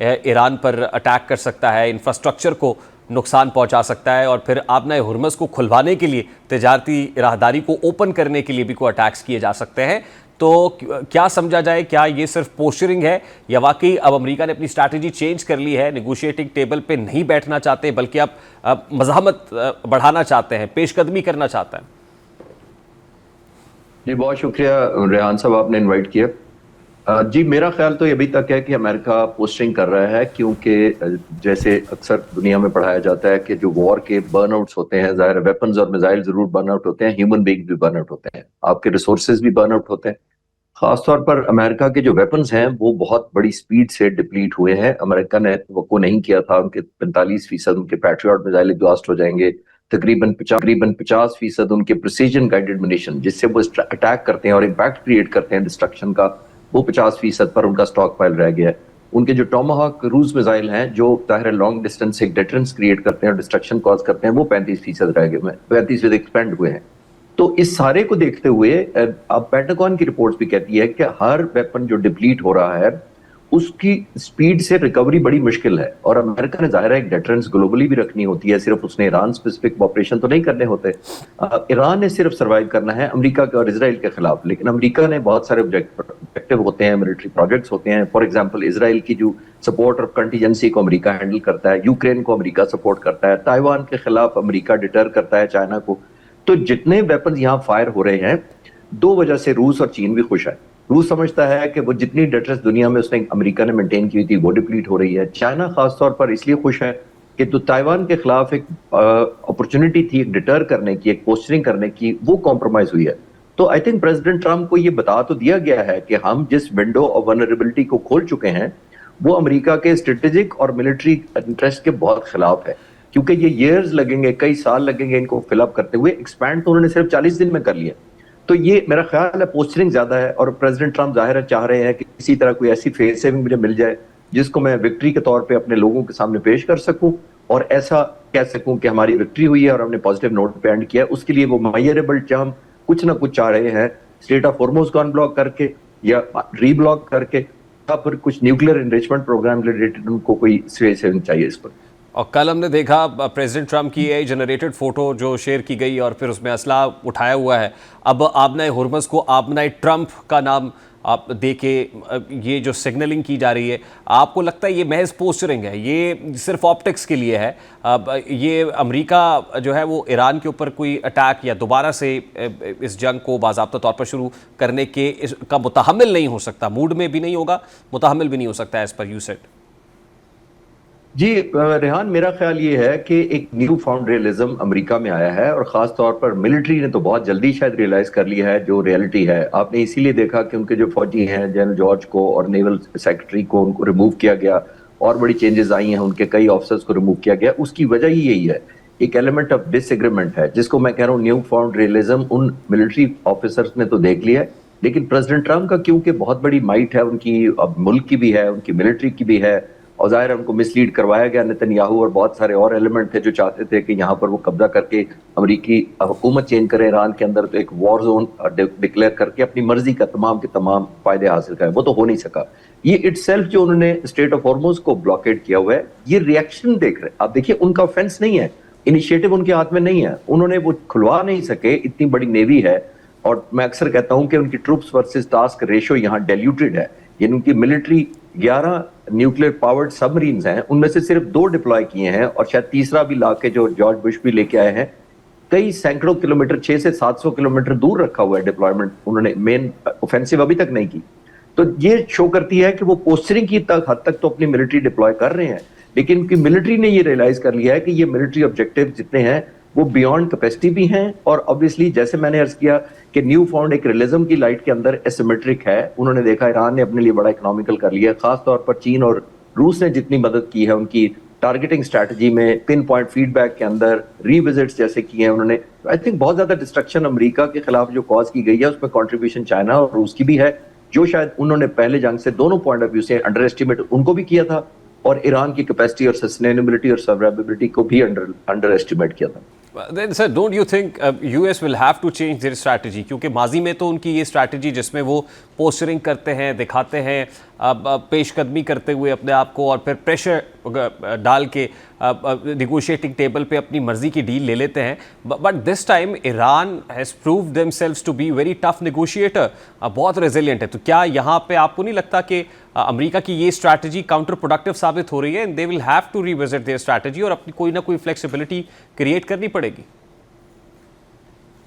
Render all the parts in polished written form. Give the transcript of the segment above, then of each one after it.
ایران پر attack کر سکتا ہے, انفراسٹرکچر کو نقصان پہنچا سکتا ہے, اور پھر آبنۂ ہرمز کو کھلوانے کے لیے, تجارتی راہداری کو اوپن کرنے کے لیے بھی کوئی اٹیکس کیے جا سکتے ہیں. تو کیا سمجھا جائے, کیا یہ صرف پوسچرنگ ہے یا واقعی اب امریکہ نے اپنی اسٹریٹجی چینج کر لی ہے, نیگوشیٹنگ ٹیبل پہ نہیں بیٹھنا چاہتے بلکہ اب مزاحمت بڑھانا چاہتے ہیں, پیش قدمی کرنا چاہتے ہیں؟ جی بہت شکریہ ریحان صاحب, آپ نے انوائٹ کیا. جی میرا خیال تو ابھی تک ہے کہ امریکہ پوسٹنگ کر رہا ہے, کیونکہ جیسے اکثر دنیا میں پڑھایا جاتا ہے کہ جو وار کے برن آؤٹس ہوتے ہیں, ظاہر ویپنز اور میزائل ضرور برن آؤٹ ہوتے ہیں, ہیومن بینگ بھی برن آؤٹ ہوتے ہیں, آپ کے ریسورسز بھی برن آؤٹ ہوتے ہیں. خاص طور پر امریکہ کے جو ویپنز ہیں وہ بہت بڑی سپیڈ سے ڈپلیٹ ہوئے ہیں. امریکہ نے توقع نہیں کیا تھا ان کے 45% ان کے پیٹریوٹ میزائل ایگزاسٹ ہو جائیں گے, تقریباً 50% ان کے پریسیجن گائیڈڈ منیشن جس سے وہ اٹیک کرتے ہیں اور امپیکٹ کریٹ کرتے ہیں ڈسٹرکشن کا, وہ 50% پر ان کا سٹاک پائل رہ گیا ہے. ان کے جو ٹاماہاک کروز میزائل ہیں جو ظاہر لانگ ڈسٹینس سے ڈیٹرنس کریٹ کرتے ہیں اور ڈسٹرکشن کاز کرتے ہیں, وہ 35% رہ گئے, 35% ایکسپینڈ ہوئے ہیں. تو اس سارے کو دیکھتے ہوئے اب پینٹاگون کی رپورٹس بھی کہتی ہے کہ ہر ویپن جو ڈپلیٹ ہو رہا ہے اس کی سپیڈ سے ریکوری بڑی مشکل ہے, اور امریکہ نے ظاہر ہے ایک ڈیٹرنس گلوبلی بھی رکھنی ہوتی ہے, صرف اس نے ایران سپیسفک آپریشن تو نہیں کرنے ہوتے. ایران نے صرف سروائیو کرنا ہے امریکہ اور اسرائیل کے خلاف, لیکن امریکہ نے بہت سارے آبجیکٹیو ہوتے ہیں, ملٹری پروجیکٹس ہوتے ہیں. فار ایگزامپل اسرائیل کی جو سپورٹ اور کنٹیجنسی کو امریکہ ہینڈل کرتا ہے, یوکرین کو امریکہ سپورٹ کرتا ہے, تائیوان کے خلاف امریکہ ڈیٹر کرتا ہے چائنا کو. تو جتنے ویپنز یہاں فائر ہو رہے ہیں, دو وجہ سے روس اور چین بھی خوش ہے. روس سمجھتا ہے کہ وہ جتنی ڈیٹرنس دنیا میں اس نے امریکہ نے مینٹین کی تھی وہ ڈپلیٹ ہو رہی ہے. چائنا خاص طور پر اس لیے خوش ہے کہ تو تائیوان کے خلاف ایک اپرچونٹی تھی ایک ڈیٹر کرنے کی, ایک پوسچرنگ کرنے کی, وہ کمپرومائز ہوئی ہے. تو آئی تھنک پریزیڈنٹ ٹرمپ کو یہ بتا تو دیا گیا ہے کہ ہم جس ونڈو آف ونریبلٹی کو کھول چکے ہیں وہ امریکہ کے اسٹریٹجک اور ملٹری انٹرسٹ کے بہت خلاف ہے, کیونکہ یہ ایئرز لگیں گے, کئی سال لگیں گے ان کو فل اپ کرتے ہوئے. ایکسپینڈ تو انہوں نے صرف 40 دن میں کر لیا. تو یہ میرا خیال ہے پوسچرنگ زیادہ ہے, اور پریزیڈنٹ ٹرمپ ظاہر ہے چاہ رہے ہیں کہ کسی طرح کوئی ایسی فیس سیونگ مجھے مل جائے جس کو میں وکٹری کے طور پہ اپنے لوگوں کے سامنے پیش کر سکوں, اور ایسا کہہ سکوں کہ ہماری وکٹری ہوئی ہے اور ہم نے پازیٹیو نوٹ پہ اینڈ کیا. اس کے لیے وہ میئریبل ٹرم کچھ نہ کچھ چاہ رہے ہیں, اسٹریٹ آف ہارموز کو ان بلاک کر کے یا ری بلاک کر کے, یا پھر کچھ نیوکلیر انریچمنٹ پروگرام ریلیٹڈ ان کو کوئی فیس سیونگ چاہیے اس پر. اور کل ہم نے دیکھا پریزیڈنٹ ٹرمپ کی اے جنریٹڈ فوٹو جو شیئر کی گئی اور پھر اس میں اسلحہ اٹھایا ہوا ہے. اب آبنائے ہرمز کو آبنائے ٹرمپ کا نام آپ دے کے یہ جو سگنلنگ کی جا رہی ہے, آپ کو لگتا ہے یہ محض پوسچرنگ ہے, یہ صرف آپٹکس کے لیے ہے؟ اب یہ امریکہ جو ہے وہ ایران کے اوپر کوئی اٹیک یا دوبارہ سے اس جنگ کو باضابطہ طور پر شروع کرنے کے کا متحمل نہیں ہو سکتا, موڈ میں بھی نہیں ہوگا, متحمل بھی نہیں ہو سکتا ایز پر یو سیڈ؟ جی ریحان, میرا خیال یہ ہے کہ ایک نیو فاؤنڈ ریئلزم امریکہ میں آیا ہے, اور خاص طور پر ملٹری نے تو بہت جلدی شاید ریئلائز کر لیا ہے جو ریئلٹی ہے. آپ نے اسی لیے دیکھا کہ ان کے جو فوجی ہیں جنرل جارج کو اور نیول سیکرٹری کو ان کو ریموو کیا گیا, اور بڑی چینجز آئی ہیں, ان کے کئی آفیسرز کو ریموو کیا گیا. اس کی وجہ ہی یہی ہے, ایک ایلیمنٹ آف ڈس ایگریمنٹ ہے جس کو میں کہہ رہا ہوں new found realism in military officers نے تو دیکھ لیا ہے, لیکن پریزیڈنٹ ٹرمپ کا کیونکہ بہت بڑی مائٹ ہے ان کی, اب ملک کی بھی ہے, ان کی ملٹری کی بھی ہے, اور ظاہر ان کو مس لیڈ کروایا گیا. نتن یاہو اور بہت سارے اور ایلیمنٹ تھے جو چاہتے تھے کہ یہاں پر وہ قبضہ کر کے امریکی حکومت چینج کرے ایران کے اندر, تو ایک وار زون ڈکلیئر کر کے اپنی مرضی کا تمام کے تمام فائدے حاصل کریں. وہ تو ہو نہیں سکا. یہ اٹ سیلف جو انہوں نے اسٹریٹ آف ہارموز کو بلاکیڈ کیا ہوا ہے, یہ ریئیکشن دیکھ رہے. آپ دیکھیے ان کا آفینس نہیں ہے, انیشیٹو ان کے ہاتھ میں نہیں ہے, انہوں نے وہ کھلوا نہیں سکے. اتنی بڑی نیوی ہے, اور میں اکثر کہتا ہوں کہ ان کی ٹروپس ورسز ٹاسک ریشو یہاں ڈیلیوٹڈ ہے. یعنی ان کی ملٹری 11 نیوکلیر پاورڈ سب مرینز ہیں, ان میں سے صرف 2 ڈپلوائے کیے ہیں, اور شاید تیسرا بھی لا کے جو جارج بش بھی لے کے آئے ہیں. کئی سینکڑوں کلومیٹر, 600 سے 700 کلومیٹر دور رکھا ہوا ہے ڈپلائمنٹ, انہوں نے مین اوفینسو ابھی تک نہیں کی. تو یہ شو کرتی ہے کہ وہ پوسچرنگ کی حد تک تو اپنی ملٹری ڈپلوائے کر رہے ہیں, لیکن ان کی ملٹری نے یہ ریئلائز کر لیا ہے کہ یہ ملٹری آبجیکٹیو جتنے ہیں وہ بیونڈ کیپیسٹی بھی ہیں, اور obviously جیسے میں نے عرض کیا کہ نیو فاؤنڈ ایک ریئلزم کی لائٹ کے اندر ایسیمیٹرک ہے. انہوں نے دیکھا ایران نے اپنے لیے بڑا اکنامیکل کر لیا, خاص طور پر چین اور روس نے جتنی مدد کی ہے ان کی ٹارگیٹنگ اسٹریٹجی میں, پن پوائنٹ فیڈ بیک کے اندر, ری وزٹس جیسے کیے ہیں انہوں نے. آئی تھنک بہت زیادہ ڈسٹرکشن امریکہ کے خلاف جو کاز کی گئی ہے اس میں کنٹریبیوشن چائنا اور روس کی بھی ہے, جو شاید انہوں نے پہلے جنگ سے دونوں پوائنٹ آف ویو سے انڈر ایسٹیمیٹ ان کو بھی کیا تھا, اور ایران کی کیپیسٹی اور سسٹینیبلٹی اور سروائیبلٹی کو بھی انڈر ایسٹیمیٹ کیا تھا. Then sir, don't you think US will have to change their strategy? کیونکہ ماضی میں تو ان کی یہ اسٹریٹجی جس میں وہ پوسچرنگ کرتے ہیں, دکھاتے ہیں پیش قدمی کرتے ہوئے اپنے آپ کو اور پھر پریشر ڈال کے نیگوشیٹنگ ٹیبل پہ اپنی مرضی کی ڈیل لے لیتے ہیں. But this time Iran has proved themselves to be very tough negotiator, بہت ریزیلینٹ ہے. تو کیا یہاں پہ آپ کو نہیں لگتا کہ امریکہ کی یہ اسٹریٹجی کاؤنٹر پروڈکٹیو ثابت ہو رہی ہے, they will have to revisit their strategy اور اپنی کوئی نہ کوئی فلیکسیبلٹی کریٹ کرنی پڑے گی؟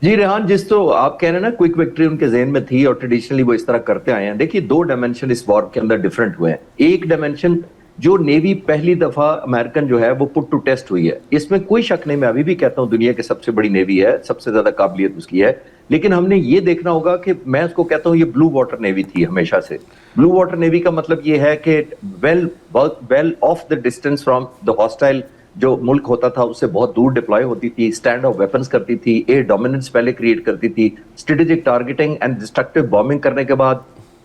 جی ریحان, جس تو آپ کہہ رہے ہیں نا کوئک وکٹری ان کے ذہن میں تھی اور ٹریڈیشنلی وہ اس طرح کرتے آئے ہیں. دیکھیے 2 ڈائمنشن اس وار کے اندر ڈیفرنٹ ہوئے ہیں. ایک ڈائمنشن جو نیوی پہلی دفعہ امریکن جو ہے وہ پٹ ٹو ٹیسٹ ہوئی ہے, اس میں کوئی شک نہیں, میں ابھی بھی کہتا ہوں دنیا کی سب سے بڑی نیوی ہے, سب سے زیادہ قابلیت اس کی ہے. لیکن ہم نے یہ دیکھنا ہوگا کہ میں اس کو کہتا ہوں یہ بلو واٹر نیوی تھی ہمیشہ سے. بلو واٹر نیوی کا مطلب یہ ہے کہ well off the distance from the hostile جو ملک ہوتا تھا اس سے بہت دور ڈپلوائے ہوتی تھی, اسٹینڈ آف ویپنز کرتی تھی, ایئر ڈومیننس پہلے کریٹ کرتی تھی, strategic targeting and destructive bombing کرنے کے بعد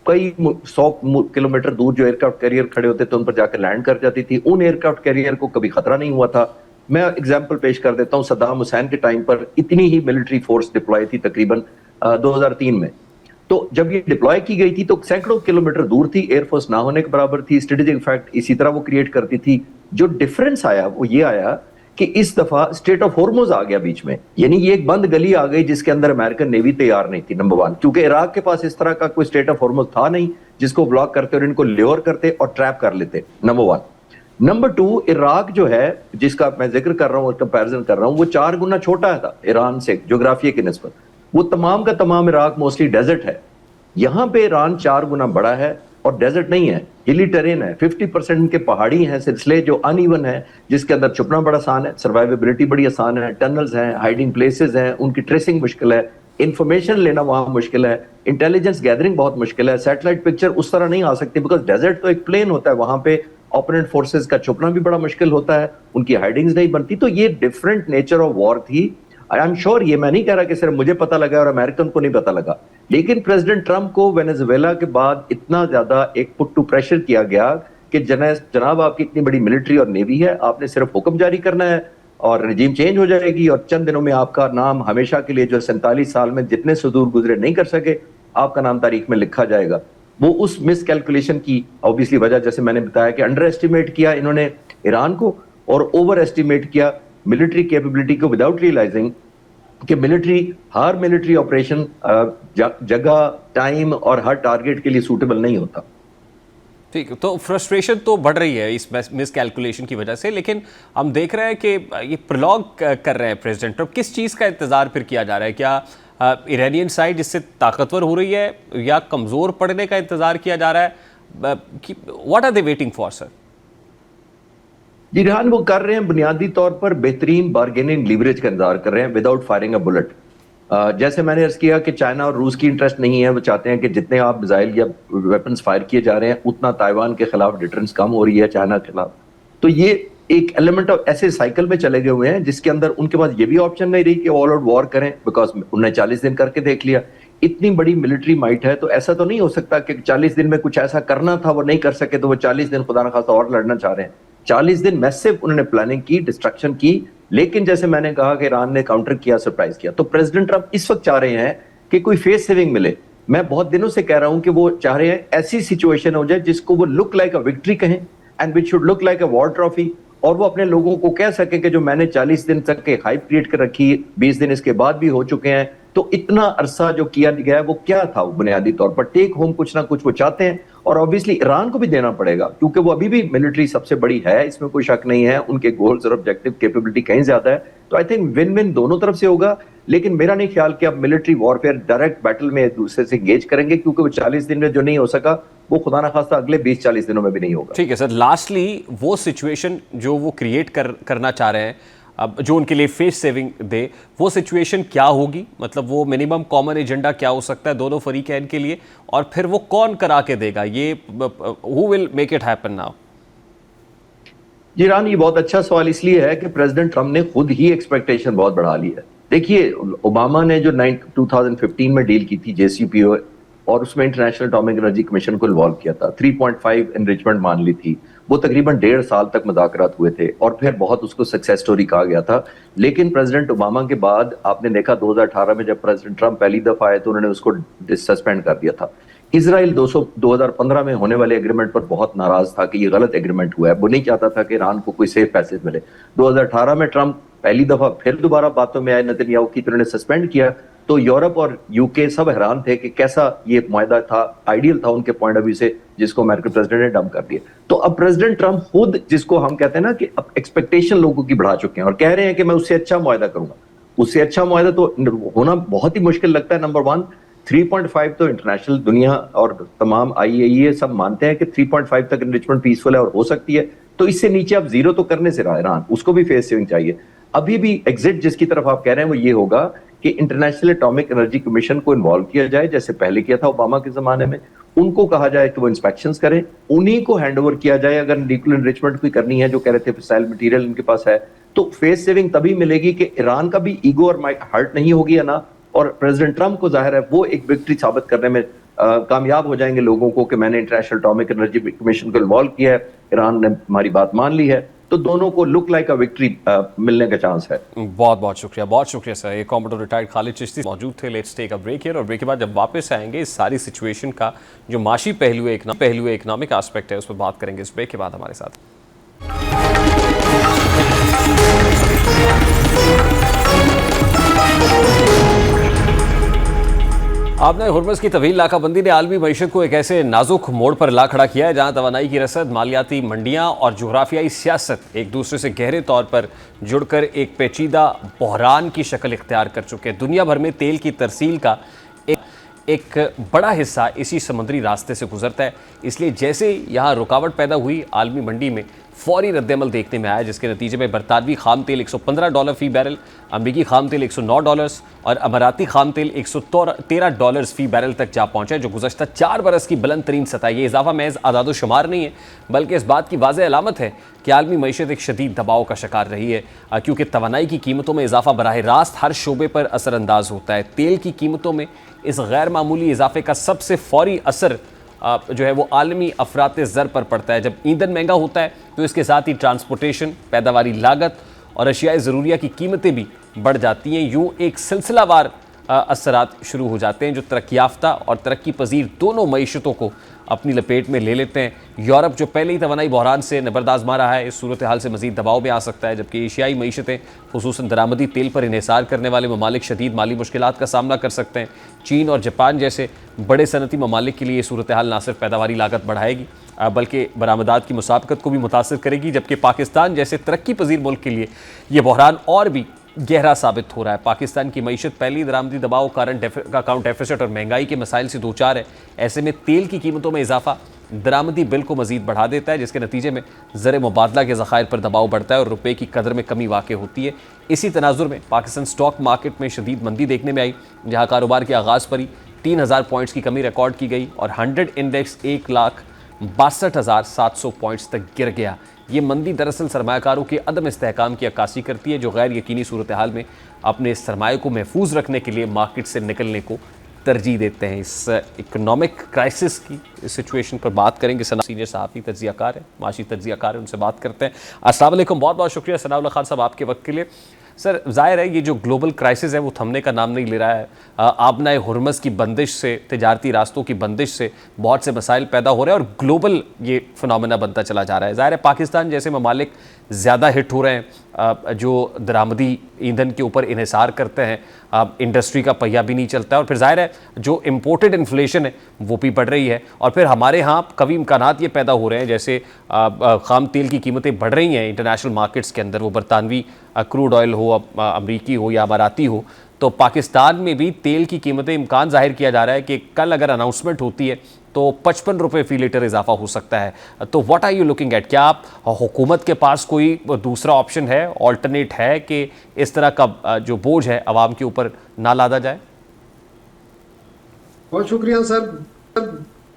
کئی 100 کلومیٹر دور جو ایئر کرافٹ کیریئر کھڑے ہوتے تھے ان پر جا کے لینڈ کر جاتی تھی. ان ایئر کرافٹ کیریئر کو کبھی خطرہ نہیں ہوا تھا. میں ایگزامپل پیش کر دیتا ہوں, صدام حسین کے ٹائم پر اتنی ہی ملٹری فورس ڈپلوائے تھی تقریباً 2003 میں. تو جب یہ ڈپلوائے کی گئی تھی تو سینکڑوں کلومیٹر دور تھی, ایئر فورس نہ ہونے کے برابر تھی, اسٹریٹجک افیکٹ اسی طرح وہ کریٹ کرتی تھی. جو ڈفرنس آیا وہ یہ آیا کہ اس دفعہ اسٹریٹ آف ہورموز آ گیا بیچ میں, یعنی یہ ایک بند گلی آ گئی جس کے اندر امریکن نیوی تیار نہیں تھی. نمبر 1, کیونکہ عراق کے پاس اس طرح کا کوئی اسٹریٹ آف ہورموز تھا نہیں جس کو بلاک کرتے اور ان کو لیور کرتے اور ٹریپ کر لیتے. نمبر 1. نمبر 2, عراق جو ہے جس کا میں ذکر کر رہا ہوں اور کمپیرزن کر رہا ہوں, وہ 4 گنا چھوٹا تھا ایران سے جغرافیہ کی نسبت. وہ تمام کا تمام عراق موسٹلی ڈیزرٹ ہے. یہاں پہ ایران 4 گنا بڑا ہے اور ڈیزرٹ نہیں ہے, ہلی ٹیرین ہے. 50% کے پہاڑی ہیں سلسلے جو ان ایون ہے, جس کے اندر چھپنا بڑا آسان ہے, سروائیویبلٹی بڑی آسان ہے, ٹنلز ہیں, ہائیڈنگ پلیسز ہیں, ان کی ٹریسنگ مشکل ہے, انفارمیشن لینا وہاں مشکل ہے, انٹیلیجنس گیدرنگ بہت مشکل ہے, سیٹلائٹ پکچر اس طرح نہیں آ سکتی بیکاز ڈیزرٹ تو ایک پلین ہوتا ہے, وہاں پہ آپوننٹ فورسز کا چھپنا بھی بڑا مشکل ہوتا ہے, ان کی ہائیڈنگز نہیں بنتی. تو یہ ڈفرنٹ نیچر آف وار تھی. آئی ایم شور, یہ میں نہیں کہہ رہا کہ صرف مجھے پتہ لگا اور امریکن کو نہیں پتہ لگا, لیکن پریزیڈنٹ ٹرمپ کو وینیزویلا کے بعد اتنا زیادہ ایک پٹ ٹو پریشر کیا گیا کہ جناب آپ کی اتنی بڑی ملٹری اور نیوی ہے, آپ نے صرف حکم جاری کرنا ہے اور رجیم چینج ہو جائے گی اور چند دنوں میں آپ کا نام ہمیشہ کے لیے جو 47 سال میں جتنے صدور گزرے نہیں کر سکے, آپ کا نام تاریخ میں لکھا جائے گا. وہ اس مس کیلکولیشن کی اوبیسلی وجہ, جیسے میں نے بتایا کہ انڈر ایسٹیمیٹ کیا انہوں نے ایران کو اور اوور ایسٹیمیٹ کیا ملٹری کیپیبلٹی کو وداؤٹ ریئلائزنگ کہ ہر ملٹری آپریشن جگہ, ٹائم اور ہر ٹارگیٹ کے لیے سوٹیبل نہیں ہوتا. ٹھیک ہے, تو فرسٹریشن تو بڑھ رہی ہے اس مس کیلکولیشن کی وجہ سے, لیکن ہم دیکھ رہے ہیں کہ یہ پرولونگ کر رہے ہیں پریزیڈنٹ ٹرمپ. کس چیز کا انتظار پھر کیا جا رہا ہے؟ کیا ایرانین سائڈ اس سے طاقتور ہو رہی ہے یا کمزور پڑنے کا انتظار کیا جا رہا ہے؟ What are they waiting for sir? جی ریحان, وہ کر رہے ہیں بنیادی طور پر بہترین بارگیننگ لیوریج کا انتظار کر رہے ہیں وداؤٹ فائرنگ اے بلٹ. جیسے میں نے عرض کیا کہ چائنا اور روس کی انٹرسٹ نہیں ہے, وہ چاہتے ہیں کہ جتنے آپ میزائل یا ویپنز فائر کیے جا رہے ہیں اتنا تائیوان کے خلاف ڈیٹرنس کم ہو رہی ہے چائنا کے خلاف. تو یہ ایک ایلیمنٹ آف ایسے سائیکل میں چلے گئے ہوئے ہیں جس کے اندر ان کے پاس یہ بھی آپشن نہیں رہی کہ آل آؤٹ وار کریں, بیکاز انہوں نے 40 دن کر کے دیکھ لیا. اتنی بڑی ملٹری مائٹ ہے تو ایسا تو نہیں ہو سکتا کہ 40 دن میں کچھ ایسا کرنا تھا وہ نہیں کر سکے تو وہ 40 دن خدا نخواستہ اور لڑنا چاہ رہے ہیں. 40 دن میسو انہوں نے پلاننگ کی, ڈسٹرکشن کی, لیکن جیسے میں نے کہا کہ ایران نے کاؤنٹر کیا, سرپرائز کیا. تو پریزیڈنٹ ٹرمپ اس وقت چاہ رہے ہیں کہ کوئی فیس سیونگ ملے. میں بہت دنوں سے کہہ رہا ہوں کہ وہ چاہ رہے ہیں ایسی سچویشن ہو جائے جس کو وہ لک لائک اے وکٹری کہیں and which should look like a war trophy, اور وہ اپنے لوگوں کو کہہ سکیں کہ جو میں نے 40 دن تک ایک ہائپ کریٹ کر رکھی, 20 دن اس کے بعد بھی ہو چکے ہیں, تو اتنا عرصہ جو کیا گیا ہے وہ کیا تھا. بنیادی طور پر ٹیک ہوم کچھ نہ کچھ وہ چاہتے ہیں, اور obviously ایران کو بھی دینا پڑے گا کیونکہ وہ ابھی بھی ملٹری سب سے بڑی ہے, اس میں کوئی شک نہیں ہے, ان کے گولز اور آبجیکٹیو کیپیبلٹی کہیں زیادہ ہے. تو آئی تھنک ون ون دونوں طرف سے ہوگا, لیکن میرا نہیں خیال کہ اب ملٹری وارفیئر ڈائریکٹ بیٹل میں ایک دوسرے سے انگیج کریں گے, کیونکہ وہ 40 دن میں جو نہیں ہو سکا وہ خدا نخواستہ اگلے 20-40 دنوں میں بھی نہیں ہوگا. ٹھیک ہے سر, لاسٹلی وہ سچویشن جو وہ کریٹ کرنا چاہ رہے ہیں, اب جو ان کے لیے فیس سیونگ دے, وہ سچویشن کیا ہوگی؟ مطلب وہ منیمم کامن ایجنڈا کیا ہو سکتا ہے دونوں فریقین کے لیے, اور پھر وہ کون کرا کے دے گا؟ یہ who will make it happen now? جی ران, یہ بہت اچھا سوال اس لیے ہے کہ پریزیڈنٹ ٹرمپ نے خود ہی ایکسپیکٹیشن بہت بڑھا لی ہے. دیکھیے اوباما نے جو 2015 میں ڈیل کی تھی JCPOA, اور اس میں انٹرنیشنل اٹامک انرجی کمیشن کو انوالو کیا تھا, 3.5 انریچمنٹ مان لی تھی, وہ تقریباً 1.5 سال تک مذاکرات ہوئے تھے اور پھر بہت اس کو سکسیس سٹوری کہا گیا تھا. لیکن پریزیڈنٹ اوباما کے بعد آپ نے دیکھا 2018 میں جب پریزیڈنٹ ٹرمپ پہلی دفعہ آئے تو انہوں نے اس کو سسپینڈ کر دیا تھا. اسرائیل 2015 میں ہونے والے ایگریمنٹ پر بہت ناراض تھا کہ یہ غلط ایگریمنٹ ہوا ہے، وہ نہیں چاہتا تھا کہ ایران کو کوئی سیف پیسج ملے۔ 2018 میں ٹرمپ پہلی دفعہ پھر دوبارہ باتوں میں آئے نتن یاہو کی، تو انہوں نے سسپینڈ کیا، تو یورپ اور یو کے سب حیران تھے کہ کیسا یہ معاہدہ تھا، آئیڈیل تھا ان کے پوائنٹ آف ویو سے، جس کو امریکن پریزیڈنٹ نے ڈمپ کر دیا۔ تو اب پریزیڈنٹ ٹرمپ خود، جس کو ہم کہتے ہیں نا کہ اب ایکسپیکٹیشن لوگوں کی بڑھا چکے ہیں اور کہہ رہے ہیں کہ میں اس سے اچھا معاہدہ کروں گا۔ اس سے اچھا معاہدہ تو ہونا بہت ہی مشکل لگتا ہے۔ نمبر 1 3.5 تو انٹرنیشنل دنیا اور تمام IAEA سب مانتے ہیں کہ 3.5 تک انریچمنٹ پیسفل ہے اور ہو سکتی ہے، تو اس سے نیچے اب زیرو تو کرنے سے رہا ایران، اس کو بھی فیس سیونگ چاہیے۔ ابھی بھی ایگزٹ جس کی طرف آپ کہہ رہے ہیں وہ یہ ہوگا کہ انٹرنیشنل اٹامک انرجی کمیشن کو انوالو کیا جائے، جیسے پہلے کیا تھا اوباما کے زمانے میں، ان کو کہا جائے کہ وہ انسپیکشنز کریں، انہی کو ہینڈ اوور کیا جائے اگر نیوکلیر انریچمنٹ کوئی کرنی ہے، جو کہہ رہے تھے فسائل مٹیریل ان کے پاس ہے، تو فیس سیونگ تبھی ملے گی کہ ایران کا بھی ایگو اور ہرٹ نہیں ہوگی ہے نا، اور پریزیڈنٹ ٹرمپ کو ظاہر ہے وہ ایک وکٹری ثابت کرنے میں کامیاب ہو جائیں گے لوگوں کو کہ میں نے انٹرنیشنل اٹامک انرجی کمیشن کو انوالو کیا ہے، ایران نے ہماری بات مان لی ہے، تو دونوں کو لک لائک اے وکٹری ملنے کا چانس ہے۔ بہت بہت شکریہ سر۔ یہ کامڈور ریٹائرڈ خالد چشتی موجود تھے۔ Let's take a break here, اور بریک کے بعد جب واپس آئیں گے اس ساری سچویشن کا جو معاشی پہلو ہے، اکنامک آسپیکٹ ہے، اس پر بات کریں گے اس بریک کے بعد ہمارے ساتھ۔ آبنہ ہرمز کی طویل ناکہ بندی نے عالمی معیشت کو ایک ایسے نازک موڑ پر لا کھڑا کیا ہے جہاں توانائی کی رسد، مالیاتی منڈیاں اور جغرافیائی سیاست ایک دوسرے سے گہرے طور پر جڑ کر ایک پیچیدہ بحران کی شکل اختیار کر چکے ہیں۔ دنیا بھر میں تیل کی ترسیل کا ایک بڑا حصہ اسی سمندری راستے سے گزرتا ہے، اس لیے جیسے یہاں رکاوٹ پیدا ہوئی، عالمی منڈی میں فوری رد عمل دیکھنے میں آیا، جس کے نتیجے میں برطانوی خام تیل $115 فی بیرل، امریکی خام تیل $109 اور اماراتی خام تیل $113 فی بیرل تک جا پہنچا، جو گزشتہ 4 برس کی بلند ترین سطح۔ یہ اضافہ محض اعداد و شمار نہیں ہے، بلکہ اس بات کی واضح علامت ہے کہ عالمی معیشت ایک شدید دباؤ کا شکار رہی ہے، کیونکہ توانائی کی قیمتوں میں اضافہ براہ راست ہر شعبے پر اثر انداز ہوتا ہے۔ تیل کی قیمتوں میں اس غیر معمولی اضافے کا سب سے فوری اثر جو ہے وہ عالمی افراط زر پر پڑتا ہے۔ جب ایندھن مہنگا ہوتا ہے تو اس کے ساتھ ہی ٹرانسپورٹیشن، پیداواری لاگت اور اشیاء ضروریہ کی قیمتیں بھی بڑھ جاتی ہیں۔ یوں ایک سلسلہ وار اثرات شروع ہو جاتے ہیں جو ترقی یافتہ اور ترقی پذیر دونوں معیشتوں کو اپنی لپیٹ میں لے لیتے ہیں۔ یورپ جو پہلے ہی توانائی بحران سے نبرد آزما رہا ہے، اس صورتحال سے مزید دباؤ میں آ سکتا ہے، جبکہ ایشیائی معیشتیں خصوصاً درآمدی تیل پر انحصار کرنے والے ممالک شدید مالی مشکلات کا سامنا کر سکتے ہیں۔ چین اور جاپان جیسے بڑے صنعتی ممالک کے لیے یہ صورتحال نہ صرف پیداواری لاگت بڑھائے گی بلکہ برآمدات کی مسابقت کو بھی متاثر کرے گی، جبکہ پاکستان جیسے ترقی پذیر ملک کے لیے یہ بحران اور بھی گہرا ثابت ہو رہا ہے۔ پاکستان کی معیشت پہلی درآمدی دباؤ، کرنٹ اکاؤنٹ ڈیفیسٹ اور مہنگائی کے مسائل سے دوچار ہے۔ ایسے میں تیل کی قیمتوں میں اضافہ درآمدی بل کو مزید بڑھا دیتا ہے، جس کے نتیجے میں زر مبادلہ کے ذخائر پر دباؤ بڑھتا ہے اور روپے کی قدر میں کمی واقع ہوتی ہے۔ اسی تناظر میں پاکستان سٹاک مارکیٹ میں شدید مندی دیکھنے میں آئی، جہاں کاروبار کے آغاز پر ہی 3000 پوائنٹس کی کمی ریکارڈ کی گئی اور 100 انڈیکس 1,62,700 پوائنٹس تک گر گیا۔ یہ مندی دراصل سرمایہ کاروں کے عدم استحکام کی عکاسی کرتی ہے، جو غیر یقینی صورتحال میں اپنے سرمایہ کو محفوظ رکھنے کے لیے مارکیٹ سے نکلنے کو ترجیح دیتے ہیں۔ اس اکنامک کرائسس کی سچویشن پر بات کریں گے۔ سینئر صحافی، تجزیہ کار ہے، معاشی تجزیہ کار ہے، ان سے بات کرتے ہیں۔ السلام علیکم، بہت بہت شکریہ ثناء اللہ خان صاحب آپ کے وقت کے لیے۔ سر، ظاہر ہے یہ جو گلوبل کرائسس ہے وہ تھمنے کا نام نہیں لے رہا ہے۔ آبنہ ہرمز کی بندش سے، تجارتی راستوں کی بندش سے بہت سے مسائل پیدا ہو رہے ہیں اور گلوبل یہ فنامنا بنتا چلا جا رہا ہے۔ ظاہر ہے پاکستان جیسے ممالک زیادہ ہٹ ہو رہے ہیں، جو درآمدی ایندھن کے اوپر انحصار کرتے ہیں، انڈسٹری کا پہیہ بھی نہیں چلتا ہے، اور پھر ظاہر ہے جو امپورٹڈ انفلیشن ہے وہ بھی بڑھ رہی ہے، اور پھر ہمارے ہاں قوی امکانات یہ پیدا ہو رہے ہیں، جیسے خام تیل کی قیمتیں بڑھ رہی ہیں انٹرنیشنل مارکیٹس کے اندر، وہ برطانوی کروڈ آئل ہو، امریکی ہو یا اماراتی ہو، تو پاکستان میں بھی تیل کی قیمتیں امکان ظاہر کیا جا رہا ہے کہ کل اگر اناؤنسمنٹ ہوتی ہے تو 55 روپے فی لیٹر اضافہ ہو سکتا ہے۔ تو what are you looking at? کیا حکومت کے پاس کوئی دوسرا آپشن ہے، آلٹرنیٹ ہے کہ اس طرح کا جو بوجھ ہے عوام کے اوپر نہ لادا جائے؟ بہت شکریہ سر۔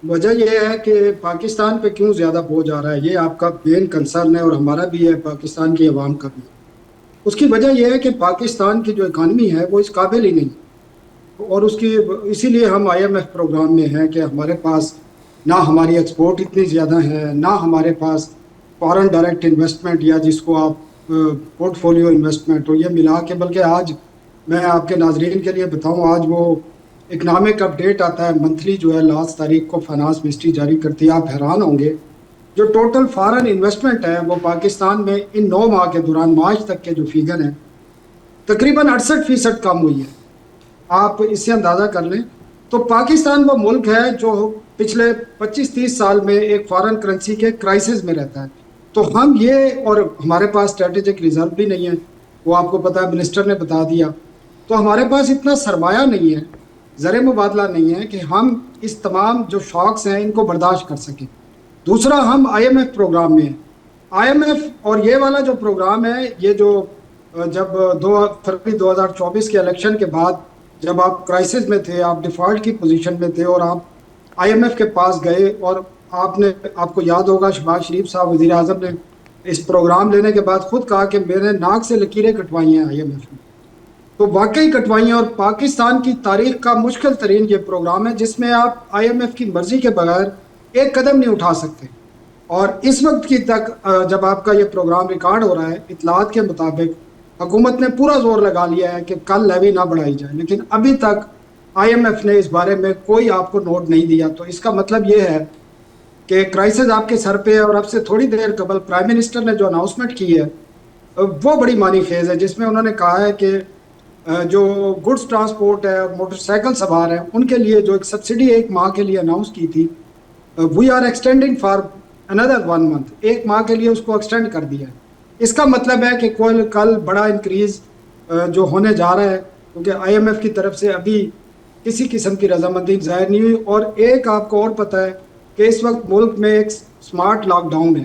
وجہ یہ ہے کہ پاکستان پہ کیوں زیادہ بوجھ آ رہا ہے، یہ آپ کا مین کنسرن ہے اور ہمارا بھی ہے، پاکستان کی عوام کا بھی۔ اس کی وجہ یہ ہے کہ پاکستان کی جو اکانومی ہے وہ اس قابل ہی نہیں، اور اسی لیے ہم IMF پروگرام میں ہیں کہ ہمارے پاس نہ ہماری ایکسپورٹ اتنی زیادہ ہے، نہ ہمارے پاس فارن ڈائریکٹ انویسٹمنٹ یا جس کو آپ پورٹ فولیو انویسٹمنٹ ہو، یہ ملا کے، بلکہ آج میں آپ کے ناظرین کے لیے بتاؤں، آج وہ اکنامک اپڈیٹ آتا ہے منتھلی جو ہے لاسٹ تاریخ کو فائنانس منسٹری جاری کرتی ہے, آپ حیران ہوں گے جو ٹوٹل فارن انویسٹمنٹ ہے وہ پاکستان میں ان 9 ماہ کے دوران مارچ تک کے جو فیگر ہیں تقریباً 68% کم ہوئی ہے. آپ اس سے اندازہ کر لیں. تو پاکستان وہ ملک ہے جو پچھلے 25-30 سال میں ایک فارن کرنسی کے کرائسس میں رہتا ہے. تو ہم یہ, اور ہمارے پاس اسٹریٹجک ریزرو بھی نہیں ہے, وہ آپ کو پتا ہے منسٹر نے بتا دیا. تو ہمارے پاس اتنا سرمایہ نہیں ہے, زر مبادلہ نہیں ہے کہ ہم اس تمام جو شاکس ہیں ان کو برداشت کر سکیں. دوسرا, ہم IMF پروگرام میں ہیں. IMF اور یہ والا جو پروگرام ہے, یہ جو جب 2 فروری 2024 کے الیکشن کے بعد جب آپ کرائسس میں تھے, آپ ڈیفالٹ کی پوزیشن میں تھے اور آپ IMF کے پاس گئے, اور آپ کو یاد ہوگا شہباز شریف صاحب وزیر اعظم نے اس پروگرام لینے کے بعد خود کہا کہ میں نے ناک سے لکیریں کٹوائی ہیں IMF میں. تو واقعی کٹوائی ہیں, اور پاکستان کی تاریخ کا مشکل ترین یہ پروگرام ہے جس میں آپ IMF کی مرضی کے بغیر ایک قدم نہیں اٹھا سکتے. اور اس وقت کی تک جب آپ کا یہ پروگرام ریکارڈ ہو رہا ہے, اطلاعات کے مطابق حکومت نے پورا زور لگا لیا ہے کہ کل لیوی نہ بڑھائی جائے, لیکن ابھی تک IMF نے اس بارے میں کوئی آپ کو نوٹ نہیں دیا. تو اس کا مطلب یہ ہے کہ کرائسس آپ کے سر پہ ہے. اور اب سے تھوڑی دیر قبل پرائم منسٹر نے جو اناؤنسمنٹ کی ہے وہ بڑی معنی خیز ہے, جس میں انہوں نے کہا ہے کہ جو گڈس ٹرانسپورٹ ہے, موٹر سائیکل سوار ہیں, ان کے لیے جو ایک سبسڈی 1 ماہ کے لیے اناؤنس کی تھی, وی آر ایکسٹینڈنگ فار اندر 1 منتھ, 1 ماہ کے لیے اس کو ایکسٹینڈ کر دیا ہے. اس کا مطلب ہے کہ کل بڑا انکریز جو ہونے جا رہا ہے, کیونکہ IMF کی طرف سے ابھی کسی قسم کی رضامندی ظاہر نہیں ہوئی. اور ایک آپ کو اور پتہ ہے کہ اس وقت ملک میں ایک سمارٹ لاک ڈاؤن ہے.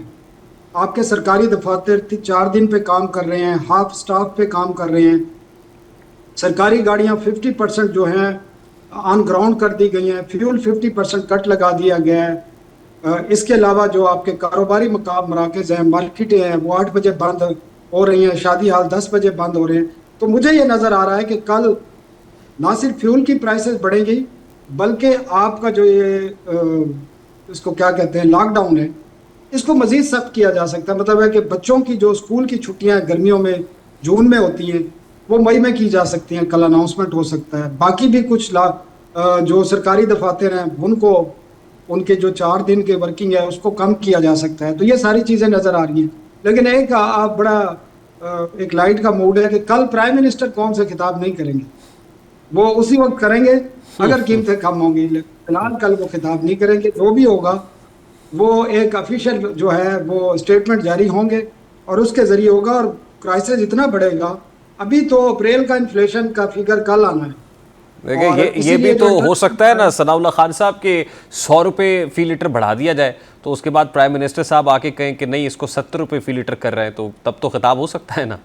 آپ کے سرکاری دفاتر 4 دن پہ کام کر رہے ہیں, ہاف سٹاف پہ کام کر رہے ہیں, سرکاری گاڑیاں 50% جو ہیں آن گراؤنڈ کر دی گئی ہیں, فیول 50% کٹ لگا دیا گیا ہے. اس کے علاوہ جو آپ کے کاروباری مراکز ہیں, مارکیٹیں ہیں, وہ 8 بجے بند ہو رہی ہیں, شادی ہال 10 بجے بند ہو رہے ہیں. تو مجھے یہ نظر آ رہا ہے کہ کل نہ صرف فیول کی پرائسز بڑھیں گی, بلکہ آپ کا جو یہ اس کو کیا کہتے ہیں لاک ڈاؤن ہے, اس کو مزید سخت کیا جا سکتا ہے. مطلب ہے کہ بچوں کی جو اسکول کی چھٹیاں گرمیوں میں جون میں ہوتی ہیں وہ مئی میں کی جا سکتی ہیں, کل اناؤنسمنٹ ہو سکتا ہے. باقی بھی کچھ جو سرکاری دفاتر ہیں ان کے جو 4 دن کے ورکنگ ہے اس کو کم کیا جا سکتا ہے. تو یہ ساری چیزیں نظر آ رہی ہیں. لیکن ایک آپ بڑا ایک لائٹ کا موڈ ہے کہ کل پرائم منسٹر قوم سے خطاب نہیں کریں گے, وہ اسی وقت کریں گے اگر قیمتیں کم ہوں گی. فی الحال کل وہ خطاب نہیں کریں گے. جو بھی ہوگا وہ ایک افیشل جو ہے وہ اسٹیٹمنٹ جاری ہوں گے اور اس کے ذریعے ہوگا. اور کرائسس اتنا بڑھے گا, ابھی تو اپریل کا انفلیشن کا فگر کل آنا ہے. دیکھیں یہ بھی تو ہو سکتا ہے نا ثناء اللہ خان صاحب کہ 100 روپے فی لیٹر بڑھا دیا جائے, تو اس کے بعد پرائم منسٹر صاحب آ کے کہیں کہ نہیں اس کو 70 روپے فی لیٹر کر رہے ہیں, تو تب تو خطاب ہو سکتا ہے نا.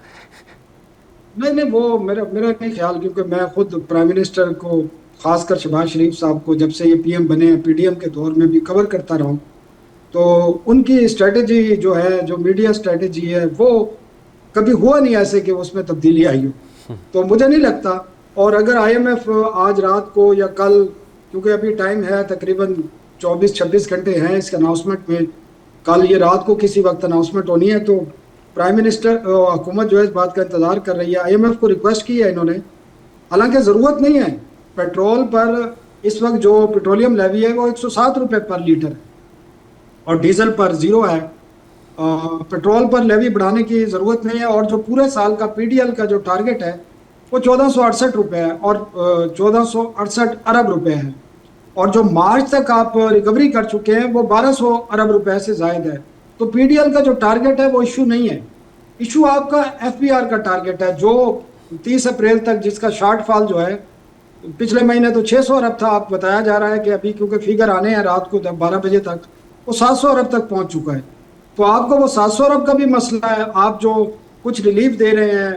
نہیں وہ میرا نہیں خیال, کیونکہ میں خود پرائم منسٹر کو, خاص کر شہباز شریف صاحب کو, جب سے یہ PM بنے ہیں PDM کے دور میں بھی کور کرتا رہا ہوں, تو ان کی اسٹریٹجی جو ہے, جو میڈیا اسٹریٹجی ہے, وہ کبھی ہوا نہیں ایسے کہ اس میں تبدیلی آئی ہو. تو مجھے نہیں لگتا. اور اگر IMF آج رات کو یا کل, کیونکہ ابھی ٹائم ہے تقریباً 24-26 گھنٹے ہیں اس کے اناؤنسمنٹ میں, کل یہ رات کو کسی وقت اناؤنسمنٹ ہونی ہے, تو پرائم منسٹر حکومت جو ہے اس بات کا انتظار کر رہی ہے. IMF کو ریکویسٹ کی ہے انہوں نے, حالانکہ ضرورت نہیں ہے. پیٹرول پر اس وقت جو پیٹرولیم لیوی ہے وہ 107 روپے پر لیٹر ہے, اور ڈیزل پر 0 ہے. پیٹرول پر لیوی بڑھانے کی ضرورت نہیں ہے. اور جو پورے سال کا PDL کا جو ٹارگٹ ہے وہ 1468 روپے ہے, اور 1468 ارب روپے ہے. اور جو مارچ تک آپ ریکوری کر چکے ہیں وہ 1200 ارب روپے سے زائد ہے. تو PDL کا جو ٹارگٹ ہے وہ ایشو نہیں ہے. ایشو آپ کا FBR کا ٹارگٹ ہے, جو 30 اپریل تک جس کا شارٹ فال جو ہے, پچھلے مہینے تو 600 ارب تھا, آپ بتایا جا رہا ہے کہ ابھی کیونکہ فگر آنے ہیں رات کو 12 بجے تک, وہ 700 ارب تک پہنچ چکا ہے. تو آپ کو وہ 700 ارب کا بھی مسئلہ ہے. آپ جو کچھ ریلیف دے رہے ہیں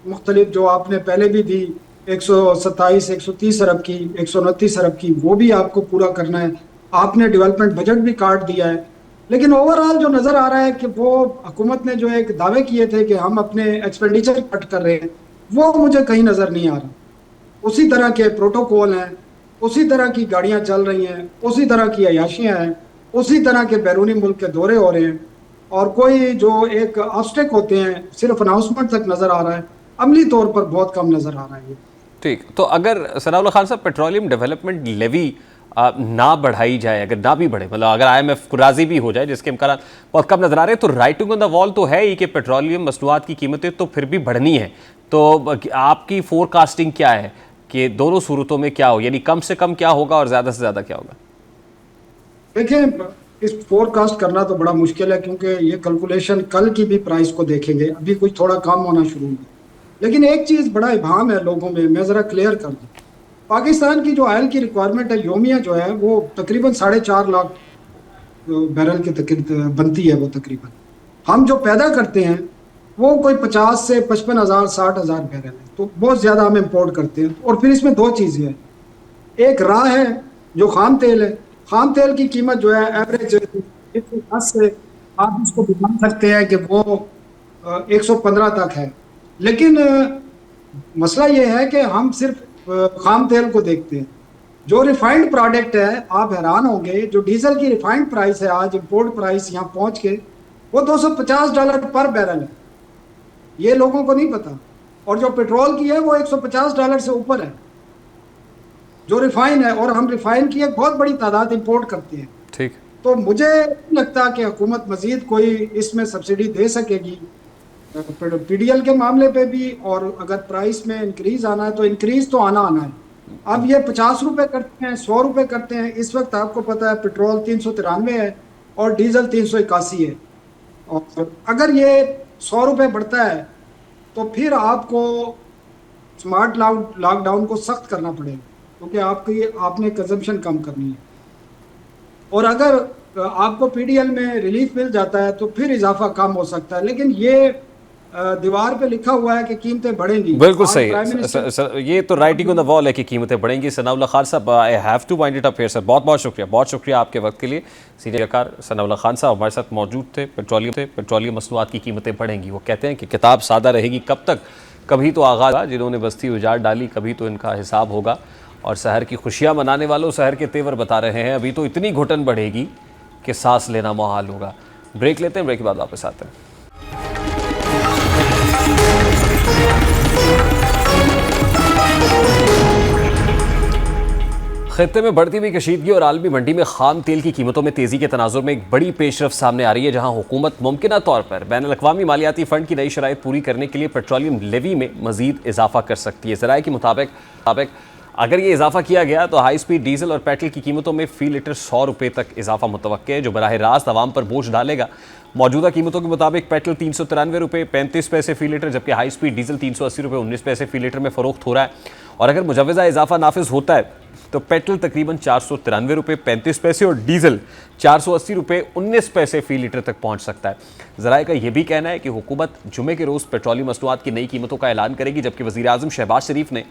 مختلف, جو آپ نے پہلے بھی دی 127-130 ارب کی, 129 ارب کی, وہ بھی آپ کو پورا کرنا ہے. آپ نے ڈیولپمنٹ بجٹ بھی کاٹ دیا ہے. لیکن اوورآل جو نظر آ رہا ہے کہ وہ حکومت نے جو ایک دعوے کیے تھے کہ ہم اپنے ایکسپینڈیچر کٹ کر رہے ہیں, وہ مجھے کہیں نظر نہیں آ رہا. اسی طرح کے پروٹوکول ہیں, اسی طرح کی گاڑیاں چل رہی ہیں, اسی طرح کی عیاشیاں ہیں, اسی طرح کے بیرونی ملک کے دورے ہو رہے ہیں, اور کوئی جو ایک آبسٹیک ہوتے ہیں صرف اناؤنسمنٹ تک نظر آ رہا ہے, عملی طور پر بہت کم نظر آ رہا ہے. ٹھیک، تو اگر ثناء اللہ خان صاحب پیٹرولیم ڈیولپمنٹ لیوی نہ بڑھائی جائے، اگر نہ بھی بڑھے، مطلب اگر آئی ایم ایف راضی بھی ہو جائے جس کے امکانات بہت کم نظر آ رہے ہیں، تو رائٹنگ آن دا وال تو ہے ہی کہ پیٹرولیم مصنوعات کی قیمتیں تو پھر بھی بڑھنی ہیں. تو آپ کی فور کاسٹنگ کیا ہے کہ دونوں صورتوں میں کیا ہو، یعنی کم سے کم کیا ہوگا اور زیادہ سے زیادہ کیا ہوگا؟ دیکھیں، اس فور کاسٹ کرنا تو بڑا مشکل ہے، کیونکہ یہ کیلکولیشن کل کی بھی پرائس کو دیکھیں گے، ابھی کچھ تھوڑا کام ہونا شروع ہوا. لیکن ایک چیز بڑا ابہام ہے لوگوں میں ذرا کلیئر کر دوں. پاکستان کی جو آئل کی ریکوائرمنٹ ہے یومیہ جو ہے وہ تقریباً 4.5 لاکھ بیرل کی بنتی ہے. وہ تقریباً ہم جو پیدا کرتے ہیں وہ کوئی 50 سے 55,000 60,000 بیرل ہے. تو بہت زیادہ ہم امپورٹ کرتے ہیں. اور پھر اس میں دو چیزیں ہیں، ایک راہ ہے جو خام تیل ہے. خام تیل کی قیمت جو ہے ایوریج 110 سے آپ اس کو بتا سکتے ہیں کہ وہ 115 تک ہے. لیکن مسئلہ یہ ہے کہ ہم صرف خام تیل کو دیکھتے ہیں. جو ریفائنڈ پروڈکٹ ہے، آپ حیران ہوں گے، جو ڈیزل کی ریفائنڈ پرائس ہے آج امپورٹ پرائس یہاں پہنچ کے وہ $250 پر بیرل ہے. یہ لوگوں کو نہیں پتا. اور جو پیٹرول کی ہے وہ $150 سے اوپر ہے جو ریفائن ہے، اور ہم ریفائن کی ایک بہت بڑی تعداد امپورٹ کرتے ہیں. ٹھیک، تو مجھے نہیں لگتا کہ حکومت مزید کوئی اس میں سبسڈی دے سکے گی پی ڈی ایل کے معاملے پہ بھی. اور اگر پرائس میں انکریز آنا ہے تو انکریز تو آنا ہے. اب یہ 50 روپے کرتے ہیں، 100 روپے کرتے ہیں. اس وقت آپ کو پتا ہے پیٹرول 393 ہے اور ڈیزل 381 ہے. اور اگر یہ 100 روپے بڑھتا ہے تو پھر آپ کو سمارٹ لاک ڈاؤن کو سخت کرنا پڑے گا، کیونکہ آپ نے کنزمپشن کم کرنی ہے. اور اگر آپ کو پی ڈی ایل میں ریلیف مل جاتا ہے تو پھر اضافہ کم ہو سکتا ہے. لیکن یہ دیوار پہ لکھا ہوا ہے کہ قیمتیں بڑھیں گی. بالکل صحیح. یہ تو رائٹنگ آن دا وال ہے کہ قیمتیں بڑھیں گی. ثناء اللہ خان صاحب، I have to wind it up here sir. بہت بہت شکریہ، بہت شکریہ آپ کے وقت کے لیے. سینئر کار ثناء اللہ خان صاحب ہمارے ساتھ موجود تھے. پیٹرولیم مصنوعات کی قیمتیں بڑھیں گی. وہ کہتے ہیں کہ کتاب سادہ رہے گی کب تک؟ کبھی تو آغاز، جنہوں نے بستی اجاڑ ڈالی، کبھی تو ان کا حساب ہوگا. اور سحر کی خوشیاں منانے والوں سحر کے تیور بتا رہے ہیں. ابھی تو اتنی گھٹن بڑھے گی کہ سانس لینا محال ہوگا. بریک لیتے ہیں، بریک کے بعد واپس آتے ہیں. خطے میں بڑھتی ہوئی کشیدگی اور عالمی منڈی میں خام تیل کی قیمتوں میں تیزی کے تناظر میں ایک بڑی پیش رفت سامنے آ رہی ہے، جہاں حکومت ممکنہ طور پر بین الاقوامی مالیاتی فنڈ کی نئی شرائط پوری کرنے کے لیے پیٹرولیم لیوی میں مزید اضافہ کر سکتی ہے. ذرائع کے مطابق اگر یہ اضافہ کیا گیا تو ہائی سپیڈ ڈیزل اور پیٹرول کی قیمتوں میں فی لیٹر 100 روپے تک اضافہ متوقع ہے، جو براہ راست عوام پر بوجھ ڈالے گا. موجودہ قیمتوں کے مطابق پیٹرول 393 روپے 35 پیسے فی لیٹر، جبکہ ہائی سپیڈ ڈیزل 380 روپے 19 پیسے فی لیٹر میں فروخت ہو رہا ہے. اور اگر مجوزہ اضافہ نافذ ہوتا ہے تو پیٹرول تقریباً 493 روپے 35 پیسے اور ڈیزل 480 روپے 19 پیسے فی لیٹر تک پہنچ سکتا ہے. ذرائع کا یہ بھی کہنا ہے کہ حکومت جمعے کے روز پیٹرولیم مصنوعات کی نئی قیمتوں کا اعلان کرے گی، جبکہ وزیر اعظم شہباز شریف نے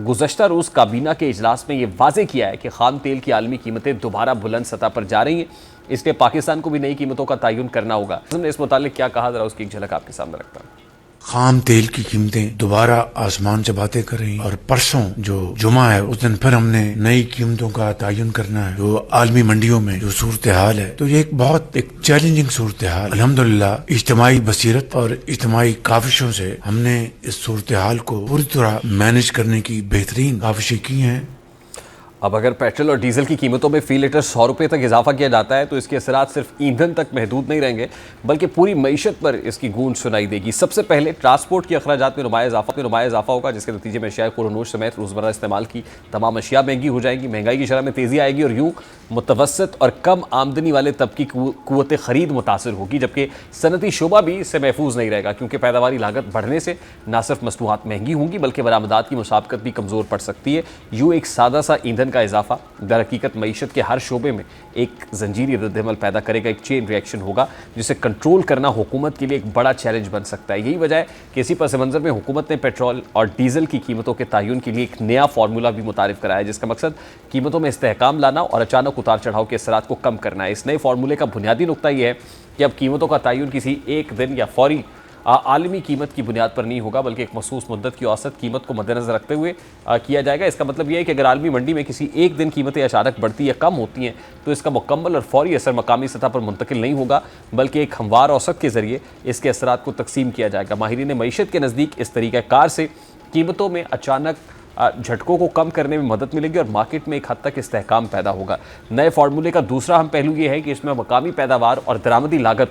گزشتہ روز کابینہ کے اجلاس میں یہ واضح کیا ہے کہ خام تیل کی عالمی قیمتیں دوبارہ بلند سطح پر جا رہی ہیں، اس لیے پاکستان کو بھی نئی قیمتوں کا تعین کرنا ہوگا. نے اس متعلق کیا کہا، ذرا اس کی ایک جھلک آپ کے سامنے رکھتا ہوں. خام تیل کی قیمتیں دوبارہ آسمان سے باتیں کر رہی ہیں، اور پرسوں جو جمعہ ہے اس دن پھر ہم نے نئی قیمتوں کا تعین کرنا ہے. جو عالمی منڈیوں میں جو صورتحال ہے، تو یہ ایک بہت چیلنجنگ صورتحال. الحمدللہ اجتماعی بصیرت اور اجتماعی کاوشوں سے ہم نے اس صورتحال کو پوری طرح مینج کرنے کی بہترین کاوشیں کی ہیں. اب اگر پیٹرول اور ڈیزل کی قیمتوں میں فی لیٹر 100 روپے تک اضافہ کیا جاتا ہے تو اس کے اثرات صرف ایندھن تک محدود نہیں رہیں گے، بلکہ پوری معیشت پر اس کی گونج سنائی دے گی. سب سے پہلے ٹرانسپورٹ کے اخراجات میں نمایاں اضافہ ہوگا، جس کے نتیجے میں اشیاء خورنوش سمیت روزمرہ استعمال کی تمام اشیاء مہنگی ہو جائیں گی. مہنگائی کی شرح میں تیزی آئے گی اور یوں متوسط اور کم آمدنی والے طبقے کی قوت خرید متاثر ہوگی، جبکہ صنعتی شعبہ بھی اس سے محفوظ نہیں رہے گا، کیونکہ پیداواری لاگت بڑھنے سے نہ صرف مصنوعات مہنگی ہوں گی بلکہ برآمدات کی مسابقت بھی کمزور پڑ سکتی ہے. یوں ایک سادہ سا ایندھن کا اضافہ در حقیقت معیشت کے ہر شعبے میں ایک زنجیری رد عمل پیدا کرے گا، ایک چین ریئیکشن ہوگا جسے کنٹرول کرنا حکومت کے لیے ایک بڑا چیلنج بن سکتا ہے. یہی وجہ ہے کہ اسی پس منظر میں حکومت نے پیٹرول اور ڈیزل کی قیمتوں کے تعین کے لیے ایک نیا فارمولا بھی متعارف کرایا ہے، جس کا مقصد قیمتوں میں استحکام لانا اور اچانک اتار چڑھاؤ کے اثرات کو کم کرنا ہے. اس نئے فارمولے کا بنیادی نقطہ یہ ہے کہ اب قیمتوں کا تعین کسی ایک دن یا فوری عالمی قیمت کی بنیاد پر نہیں ہوگا، بلکہ ایک مخصوص مدت کی اوسط قیمت کو مد نظر رکھتے ہوئے کیا جائے گا. اس کا مطلب یہ ہے کہ اگر عالمی منڈی میں کسی ایک دن قیمتیں اچانک بڑھتی یا کم ہوتی ہیں تو اس کا مکمل اور فوری اثر مقامی سطح پر منتقل نہیں ہوگا، بلکہ ایک ہموار اوسط کے ذریعے اس کے اثرات کو تقسیم کیا جائے گا. ماہرین معیشت کے نزدیک اس طریقہ کار سے قیمتوں میں اچانک جھٹکوں کو کم کرنے میں مدد ملے گی اور مارکیٹ میں ایک حد تک استحکام پیدا ہوگا۔ نئے فارمولے کا دوسرا اہم پہلو یہ ہے کہ اس میں مقامی پیداوار اور درآمدی لاگت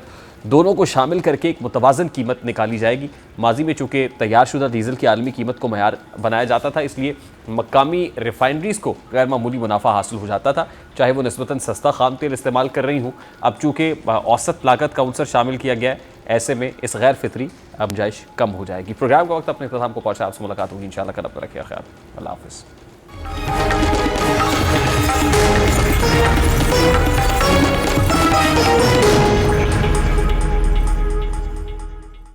دونوں کو شامل کر کے ایک متوازن قیمت نکالی جائے گی۔ ماضی میں چونکہ تیار شدہ ڈیزل کی عالمی قیمت کو معیار بنایا جاتا تھا، اس لیے مقامی ریفائنریز کو غیر معمولی منافع حاصل ہو جاتا تھا، چاہے وہ نسبتاً سستا خام تیل استعمال کر رہی ہوں۔ اب چونکہ اوسط لاگت کا عنصر شامل کیا گیا ہے، ایسے میں اس غیر فطری گنجائش کم ہو جائے گی۔ پروگرام کا وقت اپنے اختتام کو پہنچا، آپ سے ملاقات ہوگی انشاءاللہ۔ کل اپنا رکھیے خیال، اللہ حافظ۔